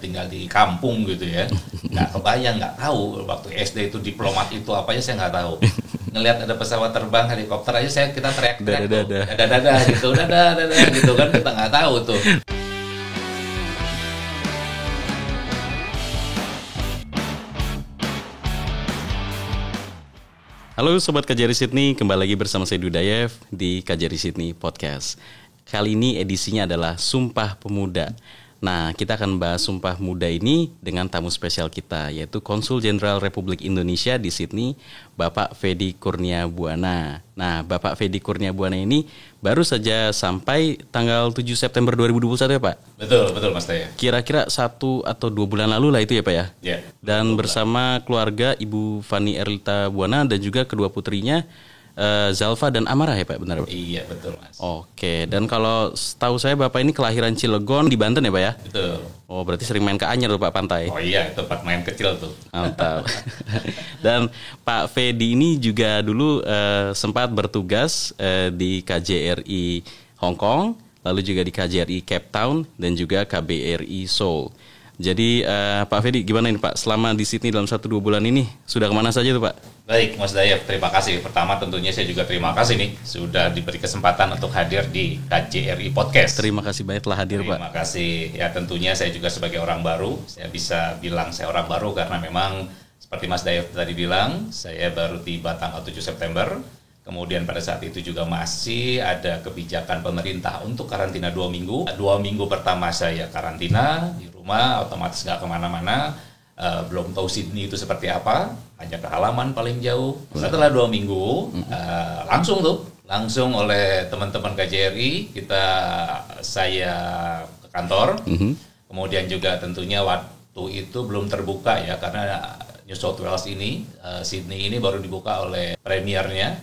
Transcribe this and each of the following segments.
tinggal di kampung gitu ya, nggak kebayang, nggak tahu waktu SD itu diplomat itu apa aja saya nggak tahu. Ngelihat ada pesawat terbang helikopter aja kita teriak-teriak dadah gitu, dadah gitu kan, kita nggak tahu tuh. Halo Sobat KJRI Sydney, kembali lagi bersama saya Dudayev di KJRI Sydney Podcast. Kali ini edisinya adalah Sumpah Pemuda. Nah, kita akan bahas Sumpah Muda ini dengan tamu spesial kita, yaitu Konsul Jenderal Republik Indonesia di Sydney, Bapak Fedy Kurniabuana. Nah, Bapak Fedy Kurniabuana ini baru saja sampai tanggal 7 September 2021 ya Pak? Betul Mas Taya. Kira-kira 1 atau 2 bulan lalu lah itu ya Pak ya? Ya. Dan bersama keluarga Ibu Fani Erlita Buana dan juga kedua putrinya, Zalfa dan Amarah ya Pak, benar Pak? Iya betul Mas. Oke, dan kalau setahu saya Bapak ini kelahiran Cilegon di Banten ya Pak ya? Betul. Oh berarti sering main ke Anyer tuh Pak, pantai? Oh iya, tempat main kecil tuh. Mantap. Dan Pak Fedy ini juga dulu sempat bertugas di KJRI Hong Kong, lalu juga di KJRI Cape Town dan juga KBRI Seoul. Jadi Pak Fedy gimana ini Pak, selama di Sydney dalam 1-2 bulan ini sudah kemana saja tuh Pak? Baik Mas Dayev, terima kasih. Pertama tentunya saya juga terima kasih nih sudah diberi kesempatan untuk hadir di KJRI Podcast. Terima kasih banyak telah hadir Pak. Terima kasih. Ya tentunya saya juga sebagai orang baru, saya bisa bilang saya orang baru karena memang seperti Mas Dayev tadi bilang, saya baru tiba tanggal 7 September. Kemudian pada saat itu juga masih ada kebijakan pemerintah untuk karantina 2 minggu. 2 minggu pertama saya karantina di rumah, otomatis nggak kemana-mana. Belum tahu Sydney itu seperti apa, hanya ke halaman paling jauh. Setelah 2 minggu, langsung oleh teman-teman KJRI saya ke kantor. Kemudian juga tentunya waktu itu belum terbuka ya, karena New South Wales ini, Sydney ini baru dibuka oleh premiernya,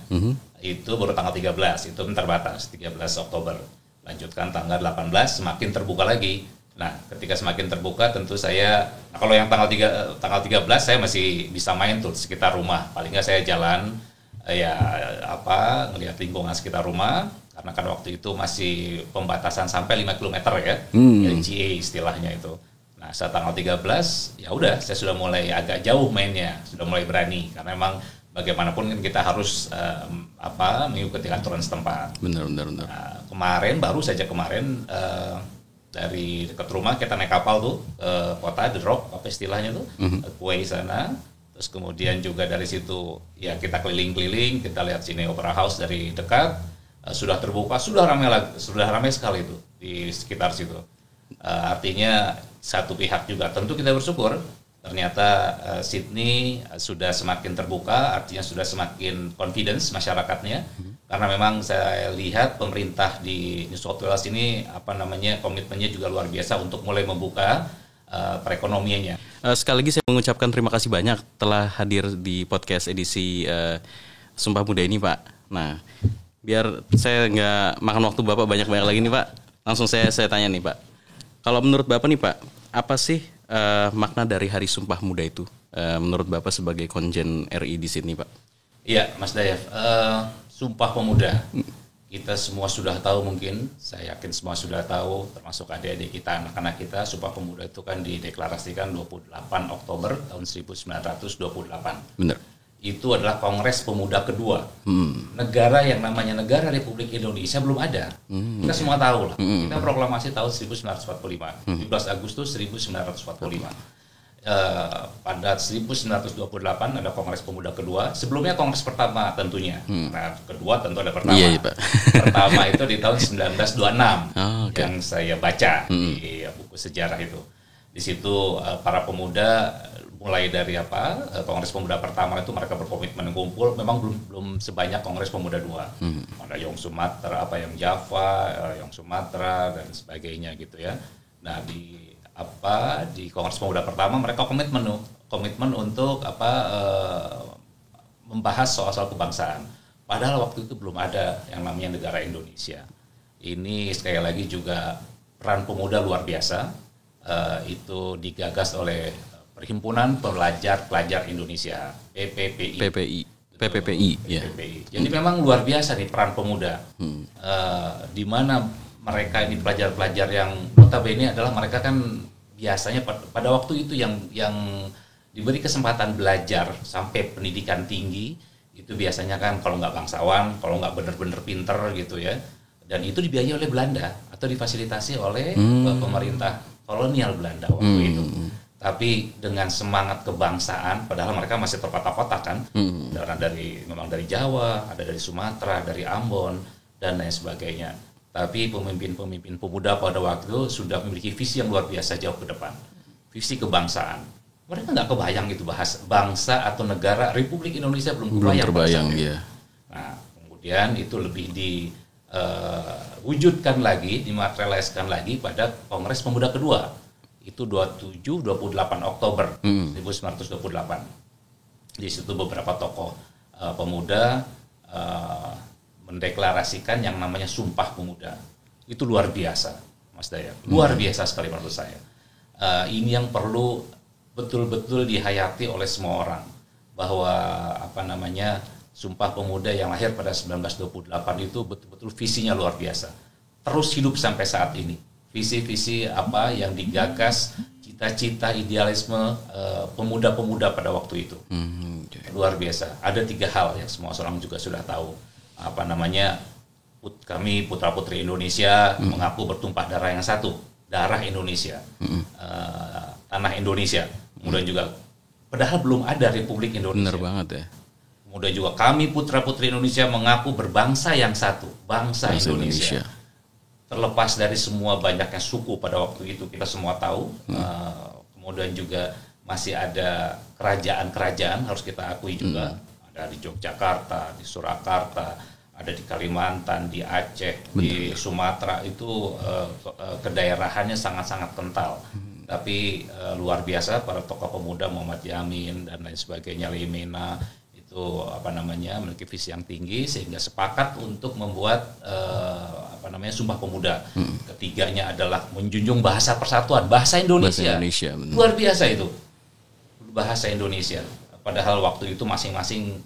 itu baru tanggal 13, itu terbatas, 13 Oktober. Lanjutkan tanggal 18, semakin terbuka lagi. Nah, ketika semakin terbuka tentu saya, kalau yang tanggal 13 saya masih bisa main tuh sekitar rumah. Paling nggak saya jalan, ngelihat lingkungan sekitar rumah. Karena kan waktu itu masih pembatasan sampai 5 km ya, LGA istilahnya itu. Nah, saat tanggal 13, ya udah saya sudah mulai agak jauh mainnya, sudah mulai berani. Karena memang bagaimanapun kan kita harus mengikuti aturan setempat. Benar. Nah, baru saja kemarin, dari dekat rumah kita naik kapal tuh ke kota The Rock, apa istilahnya tuh, Kuwait sana. Terus kemudian juga dari situ ya kita keliling-keliling, kita lihat sini Opera House dari dekat, sudah terbuka, sudah ramai sekali tuh di sekitar situ. Artinya satu pihak juga tentu kita bersyukur ternyata Sydney sudah semakin terbuka, artinya sudah semakin confidence masyarakatnya. Karena memang saya lihat pemerintah di New South Wales ini komitmennya juga luar biasa untuk mulai membuka perekonomiannya. Sekali lagi saya mengucapkan terima kasih banyak telah hadir di podcast edisi Sumpah Muda ini Pak. Nah, biar saya nggak makan waktu Bapak banyak-banyak lagi nih Pak, langsung saya tanya nih Pak. Kalau menurut Bapak nih Pak, apa sih makna dari Hari Sumpah Muda itu menurut Bapak sebagai konjen RI di sini Pak? Iya Mas Dayev, Sumpah Pemuda, kita semua sudah tahu, mungkin saya yakin semua sudah tahu, termasuk adik-adik kita, anak-anak kita. Sumpah Pemuda itu kan dideklarasikan 28 Oktober tahun 1928. Benar. Itu adalah Kongres Pemuda kedua. Negara yang namanya Negara Republik Indonesia belum ada. Kita semua tahu lah. Kita proklamasi tahun 1945, 17 Agustus 1945. Pada 1928 ada Kongres Pemuda kedua. Sebelumnya Kongres pertama tentunya. Nah, kedua tentu ada pertama. Iya, Pak. Pertama itu di tahun 1926 yang saya baca di buku sejarah itu. Di situ para pemuda mulai dari Kongres Pemuda pertama itu mereka berkomitmen kumpul. Memang belum sebanyak Kongres Pemuda 2. Ada yang Sumatera, yang Java, yang Sumatera dan sebagainya gitu ya. Nah, di Kongres Pemuda pertama mereka komitmen untuk membahas soal-soal kebangsaan. Padahal waktu itu belum ada yang namanya negara Indonesia. Ini sekali lagi juga peran pemuda luar biasa. Itu digagas oleh Perhimpunan Pelajar Indonesia, PPPI. Ya. Jadi memang luar biasa nih peran pemuda. Di mana mereka ini pelajar-pelajar yang notabene adalah mereka kan biasanya pada waktu itu yang diberi kesempatan belajar sampai pendidikan tinggi itu biasanya kan kalau nggak bangsawan, kalau nggak benar-benar pinter gitu ya, dan itu dibiayai oleh Belanda atau difasilitasi oleh pemerintah kolonial Belanda waktu itu. Tapi dengan semangat kebangsaan, padahal mereka masih terkotak-kotak kan, memang dari Jawa, ada dari Sumatera, dari Ambon dan lain sebagainya. Tapi pemimpin-pemimpin pemuda pada waktu itu sudah memiliki visi yang luar biasa jauh ke depan, visi kebangsaan. Mereka nggak kebayang gitu bahas bangsa atau negara Republik Indonesia belum terbayang ya. Nah, kemudian itu lebih diwujudkan lagi, dimaterialiskan lagi pada Kongres Pemuda kedua. Itu 28 Oktober 1928. Di situ beberapa tokoh pemuda mendeklarasikan yang namanya Sumpah Pemuda. Itu luar biasa, Mas Dayat. Luar biasa sekali menurut saya. Ini yang perlu betul-betul dihayati oleh semua orang, bahwa Sumpah Pemuda yang lahir pada 1928 itu betul-betul visinya luar biasa, terus hidup sampai saat ini. Visi-visi apa yang digagas, cita-cita, idealisme pemuda-pemuda pada waktu itu luar biasa. Ada 3 hal yang semua orang juga sudah tahu. Kami putra-putri Indonesia mengaku bertumpah darah yang satu, darah Indonesia, tanah Indonesia. Kemudian juga, padahal belum ada Republik Indonesia. Benar banget ya. Kemudian juga kami putra-putri Indonesia mengaku berbangsa yang satu, bangsa Indonesia. Terlepas dari semua banyaknya suku pada waktu itu, kita semua tahu. Kemudian juga masih ada kerajaan-kerajaan, harus kita akui juga. Ada di Yogyakarta, di Surakarta, ada di Kalimantan, di Aceh, di Sumatera, itu kedaerahannya sangat-sangat kental. Tapi luar biasa para tokoh pemuda, Muhammad Yamin dan lain sebagainya, Limena, itu memiliki visi yang tinggi sehingga sepakat untuk membuat Sumpah Pemuda. Ketiganya adalah menjunjung bahasa persatuan, bahasa Indonesia. Luar biasa itu, bahasa Indonesia. Padahal waktu itu masing-masing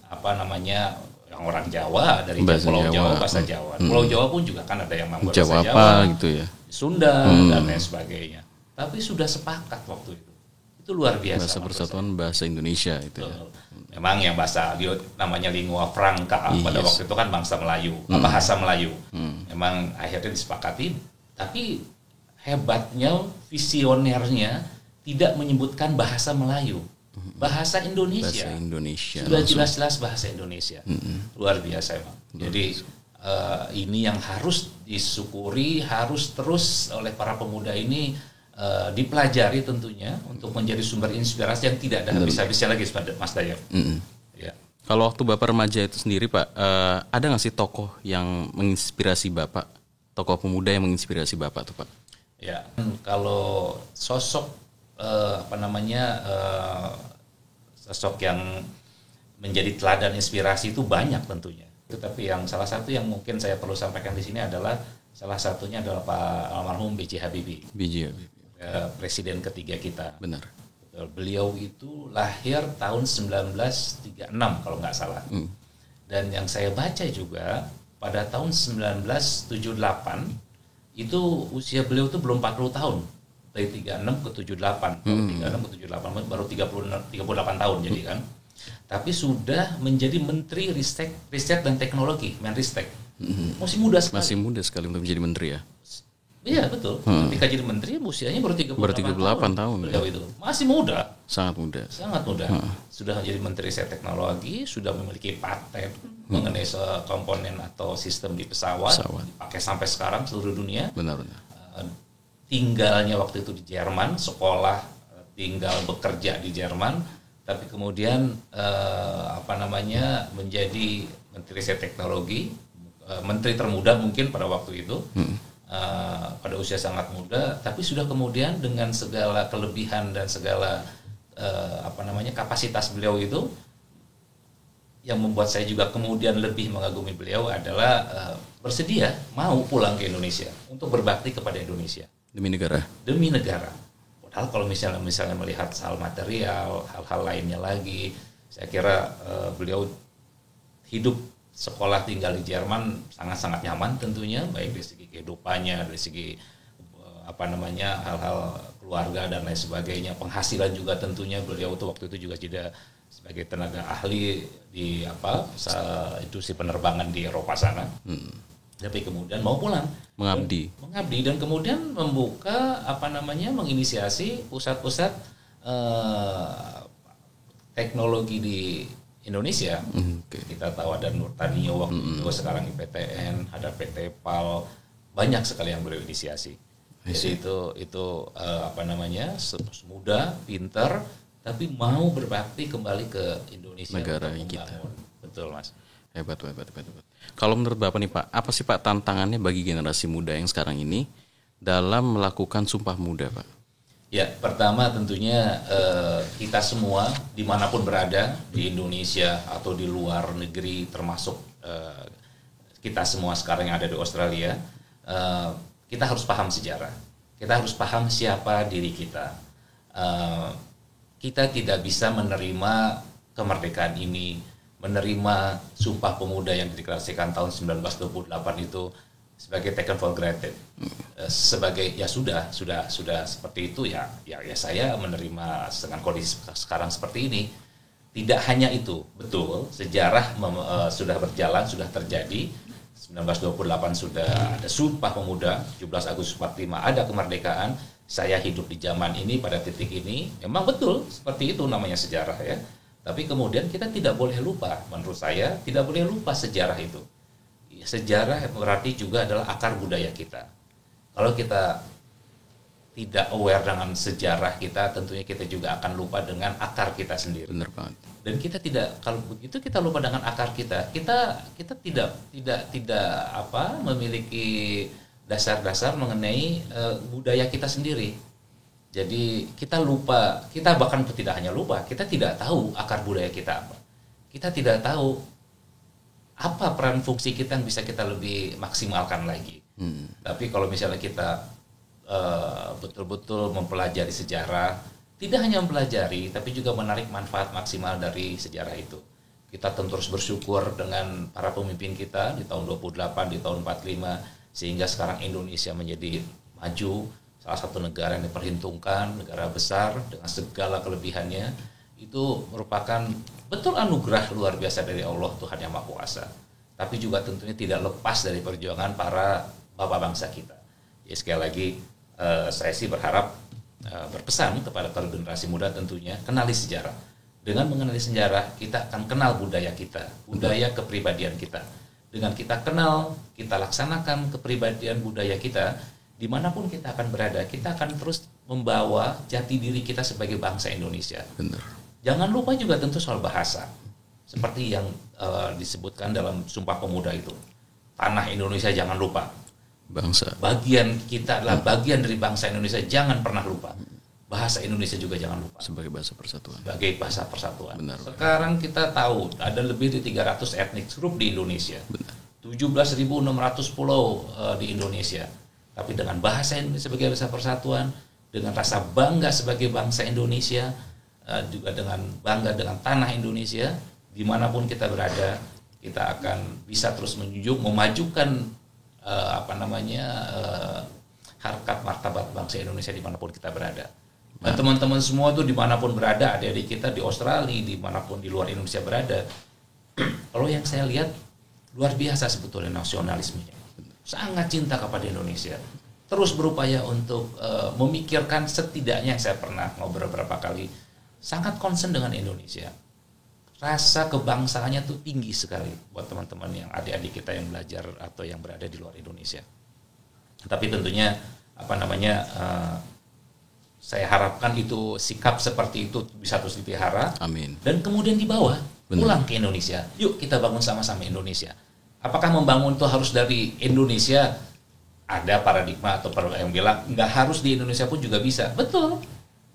yang orang Jawa dari Pulau Jawa bahasa Jawa. Pulau Jawa pun juga kan ada yang membuat bahasa Jawa gitu ya, Sunda dan lain sebagainya. Tapi sudah sepakat waktu itu. Itu luar biasa. Bahasa persatuan bahasa Indonesia itu ya. Memang yang bahasa namanya lingua franca pada waktu itu kan bangsa Melayu, bahasa Melayu. Memang akhirnya disepakati, tapi hebatnya visionernya tidak menyebutkan bahasa Melayu. Bahasa Indonesia. Bahasa Indonesia. Sudah jelas-jelas bahasa Indonesia. Luar biasa emang. Jadi ini yang harus disyukuri, harus terus oleh para pemuda ini dipelajari tentunya untuk menjadi sumber inspirasi yang tidak ada habis-habisnya lagi, Mas Dayat. Ya. Kalau waktu Bapak remaja itu sendiri Pak, ada nggak sih tokoh yang menginspirasi Bapak, tokoh pemuda yang menginspirasi Bapak tuh Pak? Ya, kalau sosok sosok yang menjadi teladan inspirasi itu banyak tentunya. Tetapi yang salah satu yang mungkin saya perlu sampaikan di sini adalah salah satunya adalah Pak almarhum B.J. Habibie. Presiden ketiga kita. Benar. Beliau itu lahir tahun 1936 kalau nggak salah. Dan yang saya baca juga pada tahun 1978 itu usia beliau itu belum 40 tahun. Dari 36 ke 78. Kalau 36 ke 78 baru 38 tahun jadi kan. Tapi sudah menjadi Menteri Riset dan Teknologi, Menristek. Masih muda sekali. Masih muda sekali untuk menjadi menteri ya. Iya betul. Ketika jadi menteri usianya baru 38 tahun. Beliau itu masih muda. Sangat muda. Sangat muda. Sudah menjadi Menteri Riset Teknologi, sudah memiliki paten mengenai komponen atau sistem di pesawat. Dipakai sampai sekarang seluruh dunia. Benar. Tinggalnya waktu itu di Jerman, sekolah, tinggal bekerja di Jerman, tapi kemudian menjadi Menteri Riset Teknologi, menteri termuda mungkin pada waktu itu. Pada usia sangat muda, tapi sudah kemudian dengan segala kelebihan dan segala kapasitas beliau itu, yang membuat saya juga kemudian lebih mengagumi beliau adalah bersedia mau pulang ke Indonesia untuk berbakti kepada Indonesia demi negara. Padahal kalau misalnya melihat hal material, hal-hal lainnya lagi, saya kira beliau hidup sekolah tinggal di Jerman sangat-sangat nyaman tentunya, baik dari segi kehidupannya, dari segi hal-hal keluarga dan lain sebagainya, penghasilan juga tentunya beliau tuh waktu itu juga tidak sebagai tenaga ahli di industri penerbangan di Eropa sana. Tapi kemudian mau pulang Mengabdi dan kemudian membuka menginisiasi pusat-pusat teknologi di Indonesia. Kita tahu ada Nurtanio waktu itu, sekarang IPTN, ada PT PAL, banyak sekali yang beliau inisiasi. Jadi itu muda, pintar, tapi mau berbakti kembali ke Indonesia, negara kita. Betul, Mas. Hebat. Kalau menurut Bapak nih Pak, apa sih Pak tantangannya bagi generasi muda yang sekarang ini dalam melakukan Sumpah Muda, Pak? Ya, pertama tentunya kita semua dimanapun berada di Indonesia atau di luar negeri, termasuk kita semua sekarang yang ada di Australia, kita harus paham sejarah. Kita harus paham siapa diri kita. Kita tidak bisa menerima kemerdekaan ini, menerima Sumpah Pemuda yang dideklarasikan tahun 1928 itu sebagai taken for granted. Sebagai ya sudah seperti itu ya saya menerima dengan kondisi sekarang seperti ini. Tidak hanya itu, betul, sejarah sudah berjalan, sudah terjadi. 1928 sudah ada Sumpah Pemuda, 17 Agustus 45 ada kemerdekaan. Saya hidup di zaman ini pada titik ini, memang betul seperti itu namanya sejarah ya. Tapi kemudian kita tidak boleh lupa, menurut saya tidak boleh lupa sejarah itu. Sejarah berarti juga adalah akar budaya kita. Kalau kita tidak aware dengan sejarah kita, tentunya kita juga akan lupa dengan akar kita sendiri. Benar banget. Dan kita tidak, kalau begitu kita lupa dengan akar kita. Kita tidak memiliki dasar-dasar mengenai budaya kita sendiri. Jadi kita lupa, kita bahkan tidak hanya lupa, kita tidak tahu akar budaya kita apa. Kita tidak tahu apa peran fungsi kita yang bisa kita lebih maksimalkan lagi. Tapi kalau misalnya kita betul-betul mempelajari sejarah, tidak hanya mempelajari, tapi juga menarik manfaat maksimal dari sejarah itu. Kita tentu harus bersyukur dengan para pemimpin kita di tahun 28, di tahun 45, sehingga sekarang Indonesia menjadi maju, salah satu negara yang diperhitungkan, negara besar dengan segala kelebihannya. Itu merupakan betul anugerah luar biasa dari Allah, Tuhan Yang Maha Kuasa. Tapi juga tentunya tidak lepas dari perjuangan para bapak bangsa kita. Ya, sekali lagi saya sih berharap berpesan kepada para generasi muda tentunya kenali sejarah. Dengan mengenali sejarah kita akan kenal budaya kita, budaya kepribadian kita. Dengan kita kenal, kita laksanakan kepribadian budaya kita, dimanapun kita akan berada, kita akan terus membawa jati diri kita sebagai bangsa Indonesia. Benar. Jangan lupa juga tentu soal bahasa, seperti yang disebutkan dalam Sumpah Pemuda itu. Tanah Indonesia jangan lupa. Bangsa. Bagian kita adalah bagian dari bangsa Indonesia, jangan pernah lupa. Bahasa Indonesia juga jangan lupa. Sebagai bahasa persatuan. Sebagai bahasa persatuan. Benar. Sekarang kita tahu ada lebih dari 300 etnik grup di Indonesia. Benar. 17.600 pulau di Indonesia. Tapi dengan bahasa Indonesia sebagai bahasa persatuan, dengan rasa bangga sebagai bangsa Indonesia, juga dengan bangga dengan tanah Indonesia, dimanapun kita berada, kita akan bisa terus menjunjung, memajukan harkat martabat bangsa Indonesia dimanapun kita berada. Nah, teman-teman semua tuh dimanapun berada, adik-adik kita di Australia, dimanapun di luar Indonesia berada, kalau yang saya lihat luar biasa sebetulnya nasionalismenya, sangat cinta kepada Indonesia, terus berupaya untuk memikirkan, setidaknya saya pernah ngobrol beberapa kali, sangat concern dengan Indonesia. Rasa kebangsaannya tuh tinggi sekali buat teman-teman yang adik-adik kita yang belajar atau yang berada di luar Indonesia. Tapi tentunya saya harapkan itu sikap seperti itu bisa terus dipelihara. Amin. Dan kemudian dibawa pulang ke Indonesia. Yuk kita bangun sama-sama Indonesia. Apakah membangun itu harus dari Indonesia? Ada paradigma atau yang bilang nggak harus di Indonesia pun juga bisa. Betul,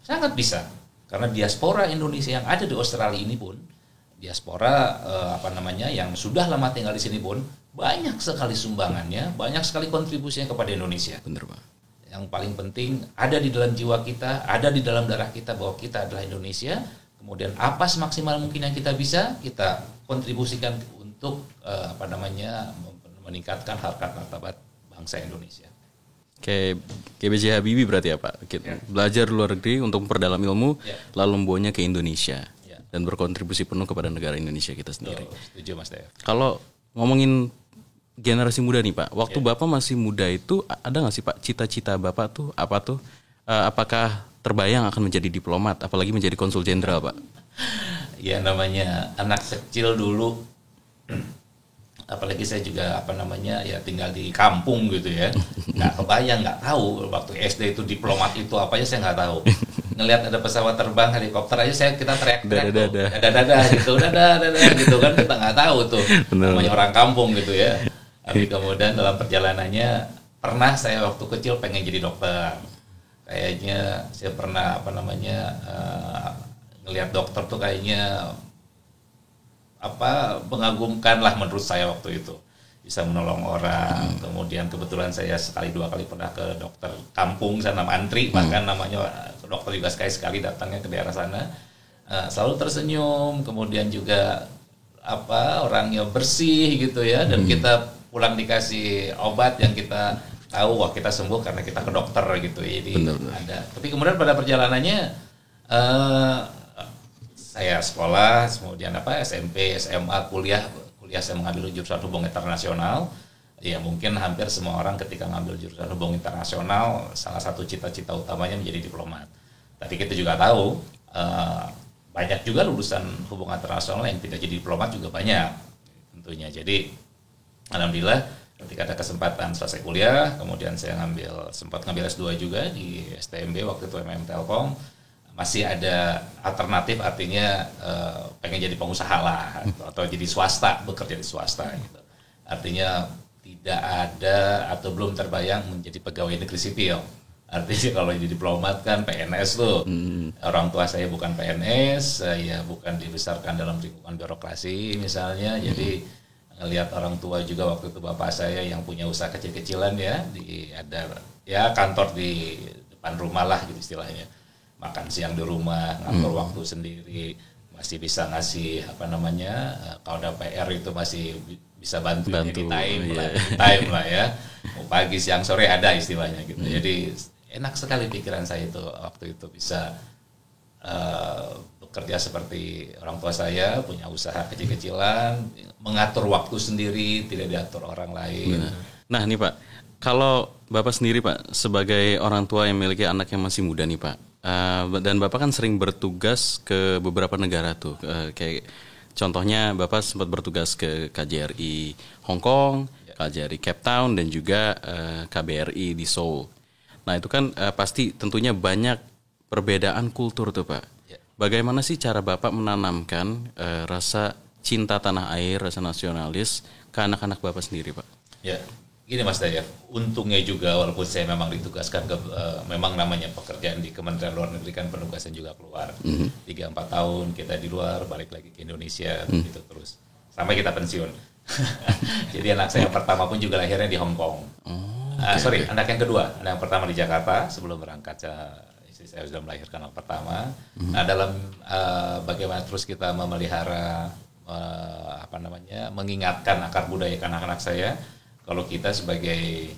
sangat bisa. Karena diaspora Indonesia yang ada di Australia ini pun, diaspora yang sudah lama tinggal di sini pun banyak sekali sumbangannya, banyak sekali kontribusinya kepada Indonesia. Benar, Pak. Yang paling penting ada di dalam jiwa kita, ada di dalam darah kita bahwa kita adalah Indonesia. Kemudian apa semaksimal mungkin yang kita bisa kita kontribusikan untuk meningkatkan harkat martabat bangsa Indonesia. Kayak B.J. Habibie berarti ya Pak. Belajar di luar negeri untuk memperdalam ilmu, lalu membawanya ke Indonesia dan berkontribusi penuh kepada negara Indonesia kita sendiri. Setuju Mas Dev. Kalau ngomongin generasi muda nih Pak, waktu Bapak masih muda itu ada nggak sih Pak cita-cita Bapak tuh apa tuh? Apakah terbayang akan menjadi diplomat, apalagi menjadi konsul jenderal Pak? Ya namanya anak kecil dulu. Apalagi saya juga ya tinggal di kampung gitu ya, nggak kebayang, nggak tahu waktu SD itu diplomat itu apa ya, saya nggak tahu. Ngelihat ada pesawat terbang helikopter aja kita teriak-teriak dadah gitu kan, kita nggak tahu tuh namanya orang kampung gitu ya. Tapi kemudian dalam perjalanannya pernah saya waktu kecil pengen jadi dokter, kayaknya saya pernah ngelihat dokter tuh kayaknya mengagumkan lah menurut saya waktu itu, bisa menolong orang. Kemudian kebetulan saya sekali dua kali pernah ke dokter kampung sana antri, bahkan namanya dokter juga sekali datangnya ke daerah sana, selalu tersenyum, kemudian juga orangnya bersih gitu ya, dan kita pulang dikasih obat yang kita tahu wah kita sembuh karena kita ke dokter gitu. Jadi ada. Tapi kemudian pada perjalanannya saya sekolah, kemudian SMP, SMA, kuliah saya mengambil jurusan hubungan internasional. Ya mungkin hampir semua orang ketika ngambil jurusan hubungan internasional, salah satu cita-cita utamanya menjadi diplomat. Tapi kita juga tahu banyak juga lulusan hubungan internasional yang tidak jadi diplomat juga banyak tentunya. Jadi alhamdulillah ketika ada kesempatan selesai kuliah, kemudian saya sempat ngambil S2 juga di STMB waktu itu Telkom. Masih ada alternatif, artinya pengen jadi pengusaha lah atau jadi swasta, bekerja di swasta gitu. Artinya tidak ada atau belum terbayang menjadi pegawai negeri sipil. Artinya kalau jadi diplomat kan PNS tuh. Orang tua saya bukan PNS, saya bukan dibesarkan dalam lingkungan birokrasi misalnya. Jadi ngelihat orang tua juga waktu itu bapak saya yang punya usaha kecil-kecilan ya, ada kantor di depan rumah lah gitu istilahnya. Makan siang di rumah, ngatur waktu sendiri, masih bisa ngasih kalau ada PR itu masih bisa bantu time lah ya. Pagi siang sore ada istilahnya gitu. Jadi enak sekali pikiran saya itu waktu itu bisa bekerja seperti orang tua saya, punya usaha kecil-kecilan, mengatur waktu sendiri, tidak diatur orang lain. Nah nih Pak, kalau Bapak sendiri Pak sebagai orang tua yang memiliki anak yang masih muda nih Pak, dan Bapak kan sering bertugas ke beberapa negara tuh, kayak contohnya Bapak sempat bertugas ke KJRI Hong Kong, KJRI Cape Town, dan juga KBRI di Seoul. Nah itu kan pasti tentunya banyak perbedaan kultur tuh Pak. Bagaimana sih cara Bapak menanamkan rasa cinta tanah air, rasa nasionalis ke anak-anak Bapak sendiri Pak? Ya. Gini Mas Dayef, untungnya juga walaupun saya memang ditugaskan memang namanya pekerjaan di Kementerian Luar Negeri kan penugasan juga keluar. 3-4 tahun kita di luar, balik lagi ke Indonesia gitu terus. Sampai kita pensiun. Jadi anak saya yang pertama pun juga lahirnya di Hong Kong. Anak yang kedua, anak yang pertama di Jakarta sebelum berangkat istri saya sudah melahirkan anak pertama. Nah dalam bagaimana terus kita memelihara mengingatkan akar budaya ke anak-anak saya. Kalau kita sebagai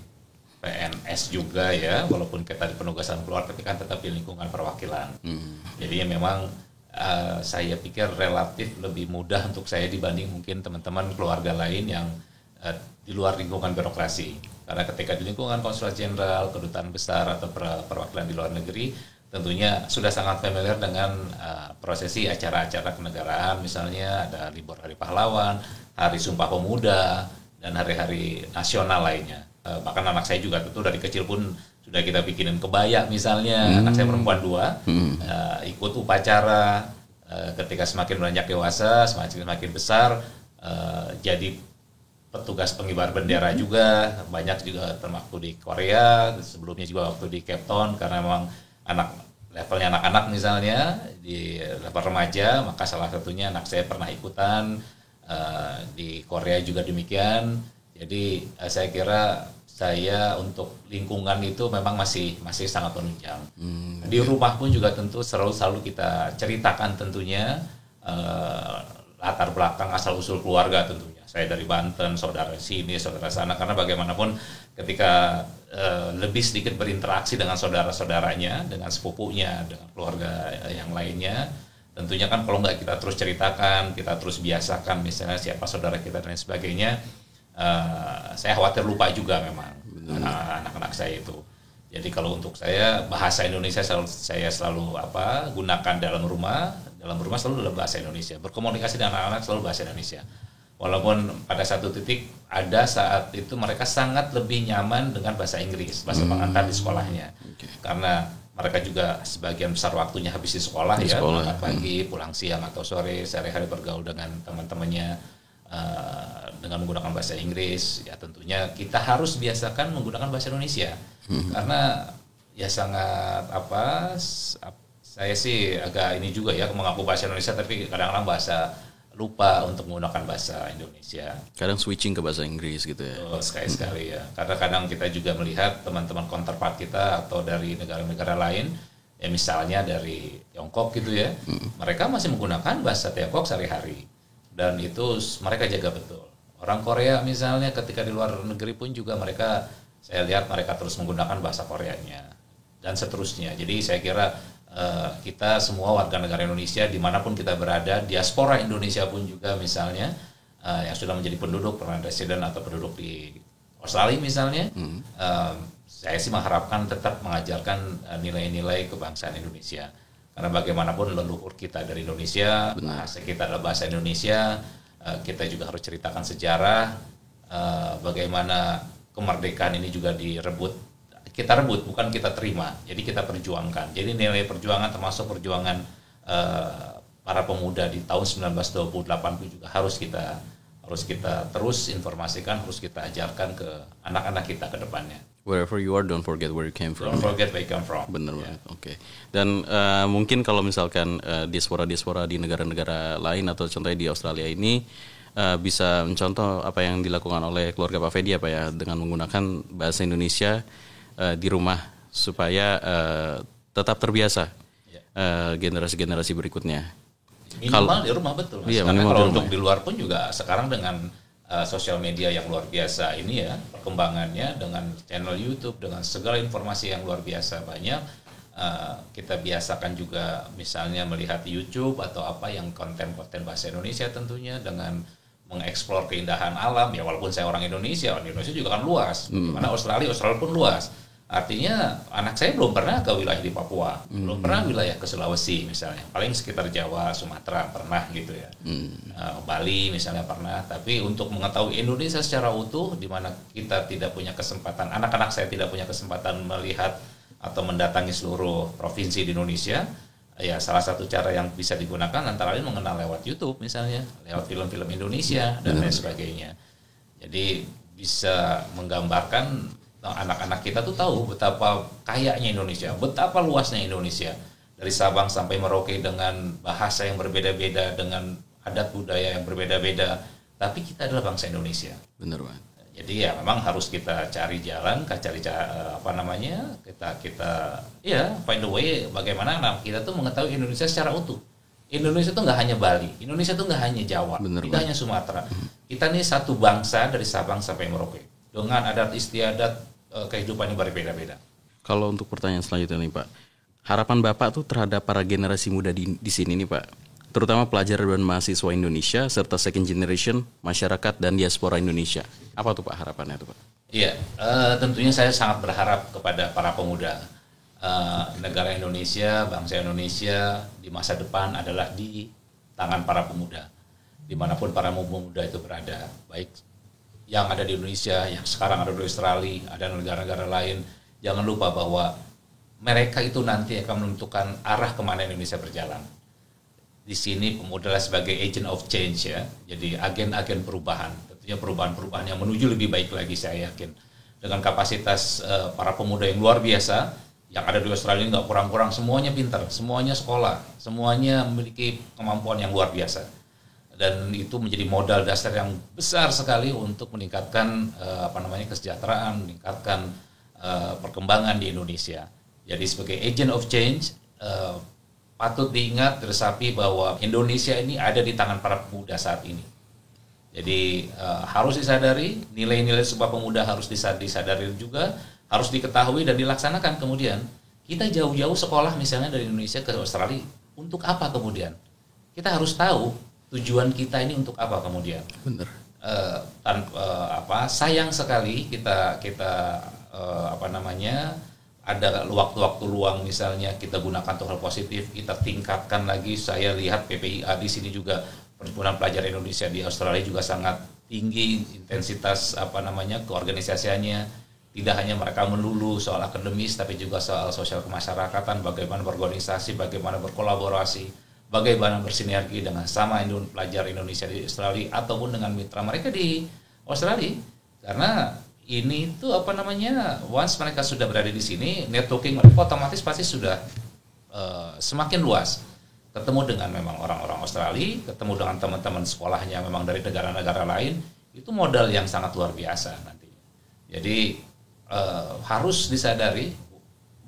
PNS juga ya, walaupun kita di penugasan keluar, tapi kan tetap di lingkungan perwakilan. Jadi memang saya pikir relatif lebih mudah untuk saya dibanding mungkin teman-teman keluarga lain yang di luar lingkungan birokrasi. Karena ketika di lingkungan konsulat jenderal, kedutaan besar atau perwakilan di luar negeri, tentunya sudah sangat familiar dengan prosesi acara-acara kenegaraan, misalnya ada libur Hari Pahlawan, Hari Sumpah Pemuda, dan hari-hari nasional lainnya. Bahkan anak saya juga tentu dari kecil pun sudah kita bikinin kebaya misalnya. Anak saya perempuan 2, ikut upacara ketika semakin beranjak dewasa, semakin besar, jadi petugas pengibar bendera juga. Banyak juga termasuk di Korea, sebelumnya juga waktu di Cape Town, karena memang levelnya anak-anak misalnya, di level remaja, maka salah satunya anak saya pernah ikutan. Di Korea juga demikian. Jadi saya kira saya untuk lingkungan itu memang masih sangat menunjang. Di rumah pun juga tentu selalu kita ceritakan tentunya latar belakang asal usul keluarga tentunya. Saya dari Banten, saudara sini, saudara sana, karena bagaimanapun ketika lebih sedikit berinteraksi dengan saudara-saudaranya, dengan sepupunya, dengan keluarga yang lainnya, tentunya kan kalau nggak kita terus ceritakan, kita terus biasakan misalnya siapa saudara kita dan sebagainya, saya khawatir lupa juga memang anak-anak saya itu. Jadi kalau untuk saya bahasa Indonesia saya selalu gunakan dalam rumah selalu dalam bahasa Indonesia. Berkomunikasi dengan anak-anak selalu bahasa Indonesia. Walaupun pada satu titik ada saat itu mereka sangat lebih nyaman dengan bahasa Inggris, bahasa pengantar di sekolahnya. Karena mereka juga sebagian besar waktunya habis di sekolah berangkat pagi, pulang siang atau sore, sehari-hari bergaul dengan teman-temannya dengan menggunakan bahasa Inggris. Ya tentunya kita harus biasakan menggunakan bahasa Indonesia. Karena ya sangat saya sih agak ini juga ya mengaku bahasa Indonesia, tapi kadang-kadang lupa untuk menggunakan bahasa Indonesia. Kadang switching ke bahasa Inggris gitu ya. Sekali-sekali ya. Karena kadang kita juga melihat teman-teman counterpart kita atau dari negara-negara lain, ya misalnya dari Tiongkok gitu ya, mereka masih menggunakan bahasa Tiongkok sehari-hari. Dan itu mereka jaga betul. Orang Korea misalnya ketika di luar negeri pun juga saya lihat mereka terus menggunakan bahasa Koreanya dan seterusnya. Jadi saya kira kita semua warga negara Indonesia dimanapun kita berada, diaspora Indonesia pun juga misalnya yang sudah menjadi penduduk, pernah residen atau penduduk di Australia misalnya, saya sih mengharapkan tetap mengajarkan nilai-nilai kebangsaan Indonesia. Karena bagaimanapun leluhur kita dari Indonesia, bahasa kita adalah bahasa Indonesia, kita juga harus ceritakan sejarah, bagaimana kemerdekaan ini juga kita rebut, bukan kita terima, jadi kita perjuangkan. Jadi nilai perjuangan termasuk perjuangan para pemuda di tahun 1928 itu juga harus kita terus informasikan, harus kita ajarkan ke anak-anak kita ke depannya. Wherever you are, don't forget where you came from. Don't forget where you come from. Bener banget. Oke. Dan mungkin kalau misalkan diaspora di negara-negara lain atau contohnya di Australia ini bisa mencontoh apa yang dilakukan oleh keluarga Pak Fedi ya dengan menggunakan bahasa Indonesia di rumah supaya tetap terbiasa generasi-generasi berikutnya. Minimal di rumah betul. Iya, karena kalau untuk di luar pun juga sekarang dengan sosial media yang luar biasa ini ya, perkembangannya dengan channel YouTube, dengan segala informasi yang luar biasa banyak, kita biasakan juga misalnya melihat YouTube atau apa yang konten-konten bahasa Indonesia tentunya dengan mengeksplor keindahan alam. Ya walaupun saya orang Indonesia juga kan luas, karena Australia pun luas. Artinya anak saya belum pernah ke wilayah di Papua, belum pernah wilayah ke Sulawesi misalnya, paling sekitar Jawa, Sumatera pernah gitu ya, Bali misalnya pernah. Tapi untuk mengetahui Indonesia secara utuh, di mana kita tidak punya kesempatan, anak-anak saya tidak punya kesempatan melihat atau mendatangi seluruh provinsi di Indonesia, ya salah satu cara yang bisa digunakan antara lain mengenal lewat YouTube misalnya, lewat film-film Indonesia dan lain sebagainya. Jadi bisa menggambarkan anak-anak kita tuh tahu betapa kayanya Indonesia, betapa luasnya Indonesia. Dari Sabang sampai Merauke dengan bahasa yang berbeda-beda, dengan adat budaya yang berbeda-beda. Tapi kita adalah bangsa Indonesia. Benar banget. Jadi ya memang harus kita cari jalan, kita find a way bagaimana anak kita tuh mengetahui Indonesia secara utuh. Indonesia tuh nggak hanya Bali, Indonesia tuh nggak hanya Jawa, tidak hanya Sumatera. Kita nih satu bangsa dari Sabang sampai Merauke dengan adat istiadat kehidupan yang berbeda-beda. Kalau untuk pertanyaan selanjutnya nih Pak, harapan Bapak tuh terhadap para generasi muda di sini nih Pak, terutama pelajar dan mahasiswa Indonesia serta second generation masyarakat dan diaspora Indonesia. Apa tuh Pak harapannya tuh Pak? Iya, tentunya saya sangat berharap kepada para pemuda. Negara Indonesia, bangsa Indonesia di masa depan adalah di tangan para pemuda. Dimanapun para pemuda itu berada, baik yang ada di Indonesia, yang sekarang ada di Australia, ada negara-negara lain, jangan lupa bahwa mereka itu nanti akan menentukan arah kemana Indonesia berjalan. Di sini pemuda adalah sebagai agent of change ya, jadi agen-agen perubahan, tentunya perubahan-perubahan yang menuju lebih baik lagi saya yakin. Dengan kapasitas para pemuda yang luar biasa, yang ada di Australia nggak kurang-kurang, semuanya pintar, semuanya sekolah, semuanya memiliki kemampuan yang luar biasa. Dan itu menjadi modal dasar yang besar sekali untuk meningkatkan kesejahteraan, meningkatkan perkembangan di Indonesia. Jadi sebagai agent of change, patut diingat, diresapi bahwa Indonesia ini ada di tangan para pemuda saat ini. Jadi harus disadari, nilai-nilai Sumpah Pemuda harus disadari juga, harus diketahui dan dilaksanakan. Kemudian kita jauh-jauh sekolah misalnya dari Indonesia ke Australia, untuk apa kemudian? Kita harus tahu tujuan kita ini untuk apa kemudian. Bener. Sayang sekali kita ada waktu-waktu luang misalnya kita gunakan untuk hal positif, kita tingkatkan lagi. Saya lihat PPIA di sini juga, Perhimpunan Pelajar Indonesia di Australia juga sangat tinggi intensitas keorganisasiannya. Tidak hanya mereka melulu soal akademis, tapi juga soal sosial kemasyarakatan, bagaimana berorganisasi, bagaimana berkolaborasi, bagaimana bersinergi dengan sama pelajar Indonesia di Australia ataupun dengan mitra mereka di Australia. Karena ini tuh once mereka sudah berada di sini, networking mereka otomatis pasti sudah semakin luas. Ketemu dengan memang orang-orang Australia, ketemu dengan teman-teman sekolahnya memang dari negara-negara lain, itu modal yang sangat luar biasa nantinya. Jadi harus disadari,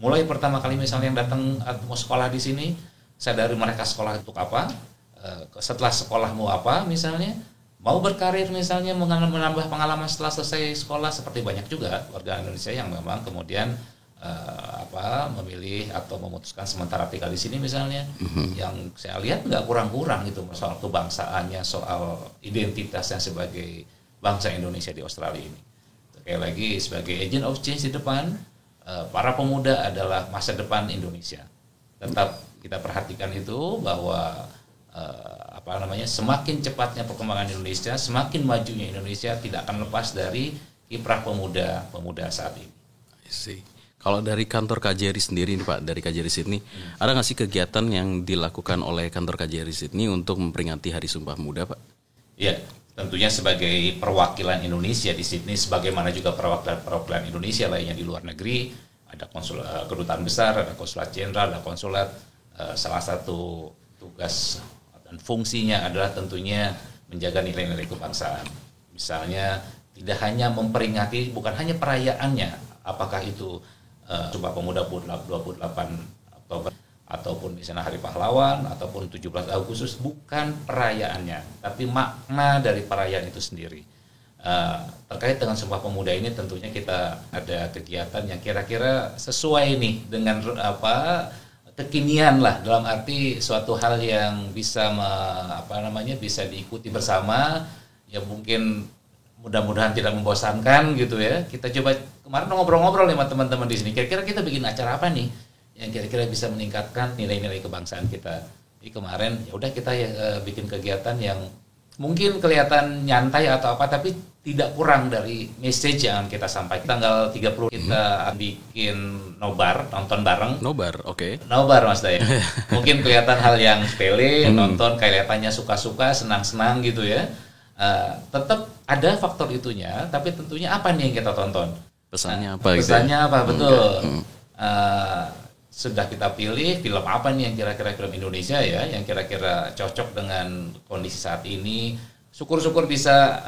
mulai pertama kali misalnya yang datang mau sekolah di sini, sadari mereka sekolah untuk apa, setelah sekolah mau apa misalnya, mau berkarir misalnya, menambah pengalaman setelah selesai sekolah, seperti banyak juga warga Indonesia yang memang kemudian memilih atau memutuskan sementara tinggal di sini misalnya, yang saya lihat nggak kurang-kurang gitu soal kebangsaannya, soal identitasnya sebagai bangsa Indonesia di Australia ini. Sekali lagi, sebagai agent of change di depan, para pemuda adalah masa depan Indonesia. Tetap kita perhatikan itu bahwa semakin cepatnya perkembangan Indonesia, semakin majunya Indonesia, tidak akan lepas dari kiprah pemuda saat ini. I see. Kalau dari kantor KJRI sendiri nih Pak, dari KJRI Sydney, ada nggak sih kegiatan yang dilakukan oleh kantor KJRI Sydney untuk memperingati Hari Sumpah Pemuda, Pak? Iya, tentunya sebagai perwakilan Indonesia di Sydney, sebagaimana juga perwakilan Indonesia lainnya di luar negeri, ada kedutaan besar, ada konsulat jenderal, ada konsulat. Salah satu tugas dan fungsinya adalah tentunya menjaga nilai-nilai kebangsaan. Misalnya tidak hanya memperingati, bukan hanya perayaannya, apakah itu Sumpah Pemuda 28 Oktober ataupun misalnya Hari Pahlawan ataupun 17 Agustus, bukan perayaannya, tapi makna dari perayaan itu sendiri. Terkait dengan Sumpah Pemuda ini tentunya kita ada kegiatan yang kira-kira sesuai nih dengan kekinian lah, dalam arti suatu hal yang bisa bisa diikuti bersama, ya mungkin mudah-mudahan tidak membosankan gitu ya. Kita coba kemarin ngobrol-ngobrol nih sama teman-teman di sini. Kira-kira kita bikin acara apa nih yang kira-kira bisa meningkatkan nilai-nilai kebangsaan kita. Jadi kemarin ya udah kita bikin kegiatan yang mungkin kelihatan nyantai atau apa, tapi tidak kurang dari message yang kita sampaikan. Tanggal 30 kita bikin nobar, nonton bareng. Nobar, oke. Nobar Mas Daya. Mungkin kelihatan hal yang sepele, nonton kelihatannya suka-suka, senang-senang gitu ya. Tetap ada faktor itunya, tapi tentunya apa nih yang kita tonton? Pesannya apa? Pesannya apa, betul. Sudah kita pilih film apa nih yang kira-kira film Indonesia ya, yang kira-kira cocok dengan kondisi saat ini. Syukur-syukur bisa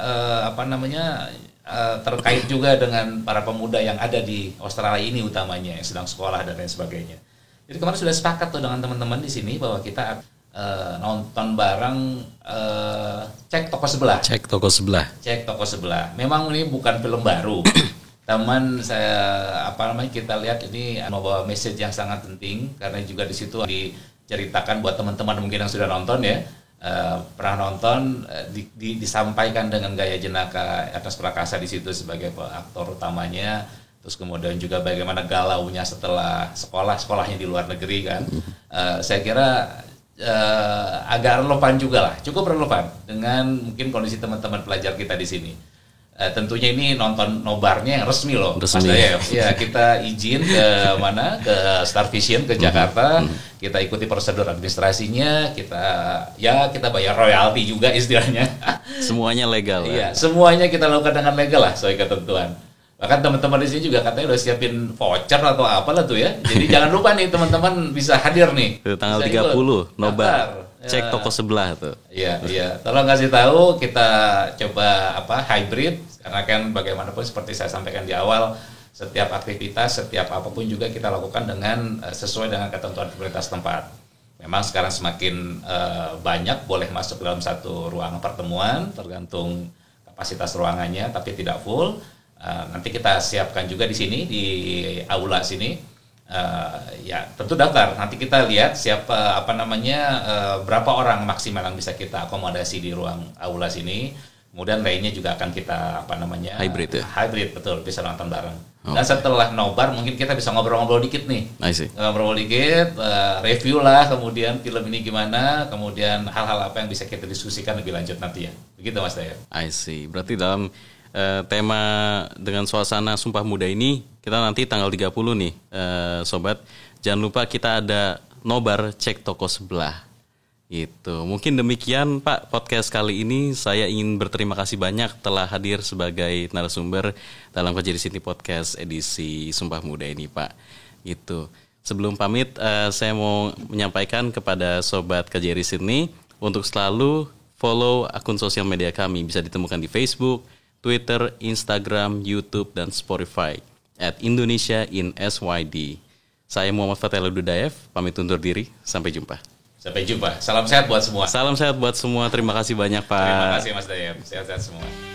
terkait juga dengan para pemuda yang ada di Australia ini utamanya, yang sedang sekolah dan lain sebagainya. Jadi kemarin sudah sepakat tuh dengan teman-teman di sini bahwa kita nonton bareng Cek Toko Sebelah. Cek Toko Sebelah. Cek Toko Sebelah. Memang ini bukan film baru. Teman saya kita lihat ini membawa message yang sangat penting, karena juga di situ diceritakan buat teman-teman mungkin yang sudah nonton ya, pernah nonton, disampaikan dengan gaya jenaka Ernest Prakasa di situ sebagai aktor utamanya. Terus kemudian juga bagaimana galaunya setelah sekolahnya di luar negeri kan. Saya kira agak relevan juga lah, cukup relevan dengan mungkin kondisi teman-teman pelajar kita di sini. Tentunya ini nonton nobarnya yang resmi loh, Mas Dayef. Ya, kita izin ke Star Vision ke Jakarta, kita ikuti prosedur administrasinya, kita bayar royalti juga istilahnya. Semuanya legal. Iya, semuanya kita lakukan dengan legal lah sesuai ketentuan. Bahkan teman-teman di sini juga katanya udah siapin voucher atau apalah tuh ya. Jadi jangan lupa nih teman-teman bisa hadir nih. Tanggal 30 nobar. Cek Toko Sebelah tuh. Iya. Tolong kasih tahu, kita coba hybrid, karena kan bagaimanapun seperti saya sampaikan di awal, setiap aktivitas, setiap apapun juga kita lakukan dengan sesuai dengan ketentuan pemerintah setempat. Memang sekarang semakin banyak boleh masuk dalam satu ruangan pertemuan, tergantung kapasitas ruangannya, tapi tidak full. Nanti kita siapkan juga di sini, di aula sini. Ya tentu daftar. Nanti kita lihat siapa berapa orang maksimal yang bisa kita akomodasi di ruang aula sini. Kemudian lainnya juga akan kita hybrid ya. Hybrid, betul, bisa nonton bareng. Dan setelah nobar mungkin kita bisa ngobrol-ngobrol dikit nih. Ngobrol dikit, review lah, kemudian film ini gimana, kemudian hal-hal apa yang bisa kita diskusikan lebih lanjut nanti ya. Begitu Mas Dayat. I see. Berarti dalam tema dengan suasana Sumpah Muda ini kita nanti tanggal 30 nih sobat, jangan lupa kita ada nobar cek toko sebelah gitu. Mungkin demikian Pak podcast kali ini. Saya ingin berterima kasih banyak telah hadir sebagai narasumber dalam Kajari Sydney Podcast edisi Sumpah Muda ini Pak gitu. Sebelum pamit saya mau menyampaikan kepada sobat Kajari Sydney untuk selalu follow akun sosial media kami, bisa ditemukan di Facebook, Twitter, Instagram, YouTube, dan Spotify @Indonesia in SYD. Saya Muhammad Fatih Dudayev, pamit undur diri. Sampai jumpa. Sampai jumpa. Salam sehat buat semua. Salam sehat buat semua. Terima kasih banyak Pak. Terima kasih Mas Dayat. Sehat-sehat semua.